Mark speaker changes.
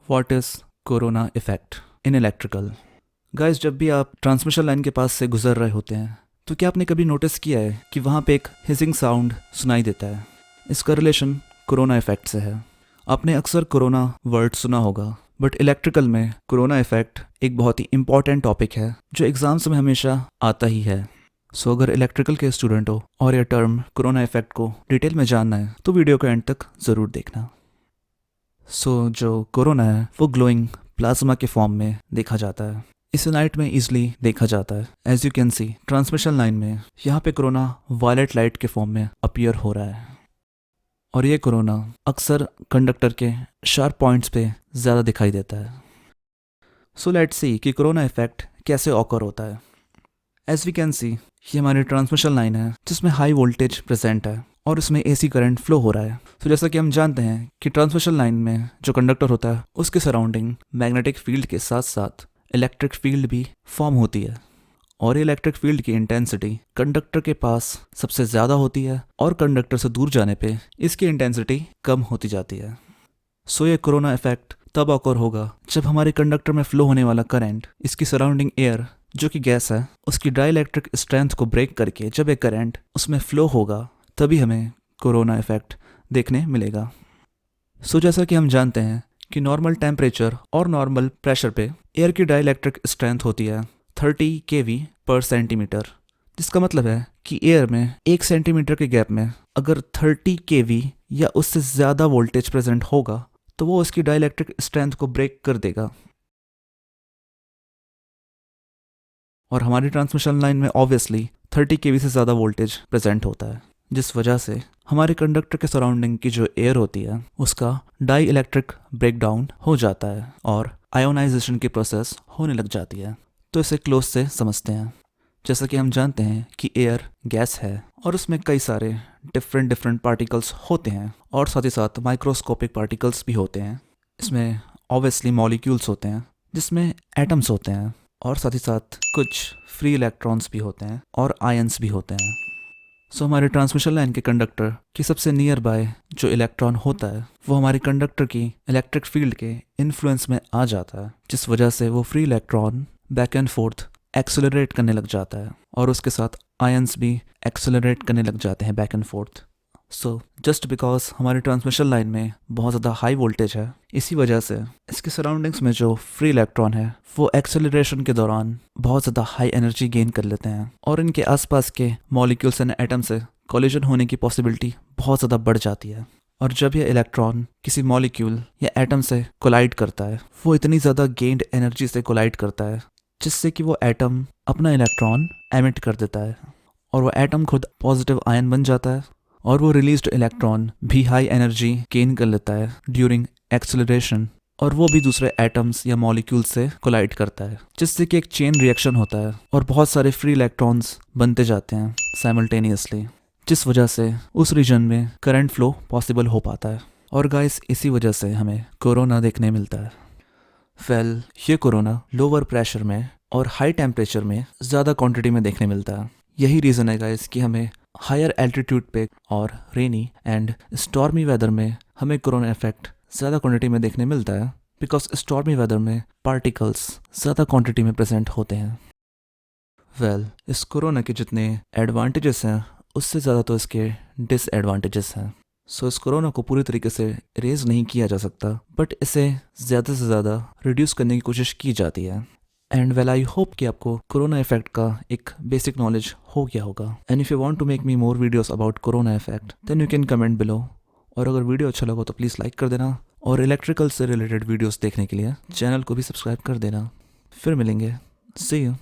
Speaker 1: What is corona effect in electrical. Guys, जब भी आप ट्रांसमिशन लाइन के पास से गुजर रहे होते हैं तो क्या आपने कभी नोटिस किया है कि वहाँ पे एक हिसिंग साउंड सुनाई देता है। इसका रिलेशन कोरोना इफ़ेक्ट से है। आपने अक्सर कोरोना वर्ड सुना होगा, बट इलेक्ट्रिकल में कोरोना इफ़ेक्ट एक बहुत ही इंपॉर्टेंट टॉपिक है जो एग्जाम्स में हमेशा आता ही है। सो अगर इलेक्ट्रिकल के स्टूडेंट हो और यह टर्म कोरोना इफ़ेक्ट को डिटेल में जानना है तो वीडियो को एंड तक ज़रूर देखना। जो कोरोना है वो ग्लोइंग प्लाज्मा के फॉर्म में देखा जाता है। इसे नाइट में इजीली देखा जाता है। As you can see transmission line में यहाँ पे कोरोना वायलेट लाइट के फॉर्म में अपीयर हो रहा है और ये कोरोना अक्सर कंडक्टर के शार्प पॉइंट्स पे ज़्यादा दिखाई देता है। सो लेट्स सी कि कोरोना इफेक्ट कैसे ऑकर होता है। एज वी कैन सी ये हमारी ट्रांसमिशन लाइन है जिसमें हाई वोल्टेज प्रेजेंट है और इसमें एसी करंट फ्लो हो रहा है। तो जैसा कि हम जानते हैं कि ट्रांसमिशन लाइन में जो कंडक्टर होता है उसके सराउंडिंग मैग्नेटिक फील्ड के साथ साथ इलेक्ट्रिक फील्ड भी फॉर्म होती है और ये इलेक्ट्रिक फील्ड की इंटेंसिटी कंडक्टर के पास सबसे ज़्यादा होती है और कंडक्टर से दूर जाने पे इसकी इंटेंसिटी कम होती जाती है। सो ये कोरोना इफेक्ट तब ऑकर होगा जब हमारे कंडक्टर में फ्लो होने वाला करंट इसकी सराउंडिंग एयर जो कि गैस है उसकी डाइलेक्ट्रिक स्ट्रेंथ को ब्रेक करके जब एक करंट उसमें फ्लो होगा तभी हमें कोरोना इफेक्ट देखने मिलेगा। जैसा कि हम जानते हैं कि नॉर्मल टेम्परेचर और नॉर्मल प्रेशर पे एयर की डाइलेक्ट्रिक स्ट्रेंथ होती है 30 kV पर सेंटीमीटर, जिसका मतलब है कि एयर में 1 सेंटीमीटर के गैप में अगर 30 kV या उससे ज़्यादा वोल्टेज प्रेजेंट होगा तो वो उसकी डाइलेक्ट्रिक स्ट्रेंथ को ब्रेक कर देगा। और हमारी ट्रांसमिशन लाइन में ऑब्वियसली 30 kV से ज़्यादा वोल्टेज प्रेजेंट होता है, जिस वजह से हमारे कंडक्टर के सराउंडिंग की जो एयर होती है उसका डाई इलेक्ट्रिक ब्रेकडाउन हो जाता है और आयोनाइजेशन की प्रोसेस होने लग जाती है। तो इसे क्लोज से समझते हैं। जैसा कि हम जानते हैं कि एयर गैस है और उसमें कई सारे डिफरेंट पार्टिकल्स होते हैं और साथ ही साथ माइक्रोस्कोपिक पार्टिकल्स भी होते हैं। इसमें ऑब्वियसली मॉलिक्यूल्स होते हैं जिसमें एटम्स होते हैं और साथ ही साथ कुछ फ्री इलेक्ट्रॉन्स भी होते हैं और आयंस भी होते हैं। हमारे ट्रांसमिशन लाइन के कंडक्टर की सबसे नियर बाय जो इलेक्ट्रॉन होता है वो हमारे कंडक्टर की इलेक्ट्रिक फील्ड के इन्फ्लुएंस में आ जाता है, जिस वजह से वो free electron back and fourth accelerate करने लग जाता है और उसके साथ आयंस भी एक्सेलरेट करने लग जाते हैं back and fourth. Just because हमारी ट्रांसमिशन लाइन में बहुत ज़्यादा हाई वोल्टेज है, इसी वजह से इसके सराउंडिंग्स में जो फ्री इलेक्ट्रॉन है वो एक्सेलरेशन के दौरान बहुत ज़्यादा हाई एनर्जी गेन कर लेते हैं और इनके आसपास के मॉलिक्यूल्स एंड एटम से कोलिजन होने की पॉसिबिलिटी बहुत ज़्यादा बढ़ जाती है। और जब यह इलेक्ट्रॉन किसी मॉलिक्यूल या एटम से कोलाइड करता है वो इतनी ज़्यादा गेन्ड एनर्जी से कोलाइड करता है जिससे कि वो एटम अपना इलेक्ट्रॉन एमिट कर देता है और वो एटम खुद पॉजिटिव आयन बन जाता है और वो रिलीज्ड इलेक्ट्रॉन भी हाई एनर्जी गेन कर लेता है ड्यूरिंग एक्सेलरेशन और वो भी दूसरे एटम्स या मॉलिक्यूल से कोलाइड करता है, जिससे कि एक चेन रिएक्शन होता है और बहुत सारे फ्री इलेक्ट्रॉन्स बनते जाते हैं साइमल्टेनियसली, जिस वजह से उस रीजन में करंट फ्लो पॉसिबल हो पाता है। और गाइस, इसी वजह से हमें कोरोना देखने मिलता है। ये कोरोना लोअर प्रेशर में और हाई टेम्परेचर में ज़्यादा क्वांटिटी में देखने मिलता है। यही रीज़न है गाइस कि हमें हायर एल्टीट्यूड पे और रेनी एंड स्टॉर्मी वेदर में हमें कोरोना इफेक्ट ज़्यादा क्वांटिटी में देखने मिलता है, बिकॉज स्टॉर्मी वेदर में पार्टिकल्स ज़्यादा क्वांटिटी में प्रेजेंट होते हैं। इस कोरोना के जितने एडवांटेजेस हैं उससे ज़्यादा तो इसके डिसएडवांटेजेस हैं। इस कोरोना को पूरी तरीके से इरेज नहीं किया जा सकता, बट इसे ज़्यादा से ज़्यादा रिड्यूस करने की कोशिश की जाती है। एंड आई होप कि आपको कोरोना इफेक्ट का एक बेसिक नॉलेज हो गया होगा। And if you want to make me more videos about corona effect then you can comment below. और अगर वीडियो अच्छा लगा तो प्लीज़ लाइक कर देना और इलेक्ट्रिकल से रिलेटेड वीडियोस देखने के लिए चैनल को भी सब्सक्राइब कर देना। फिर मिलेंगे। सी यू।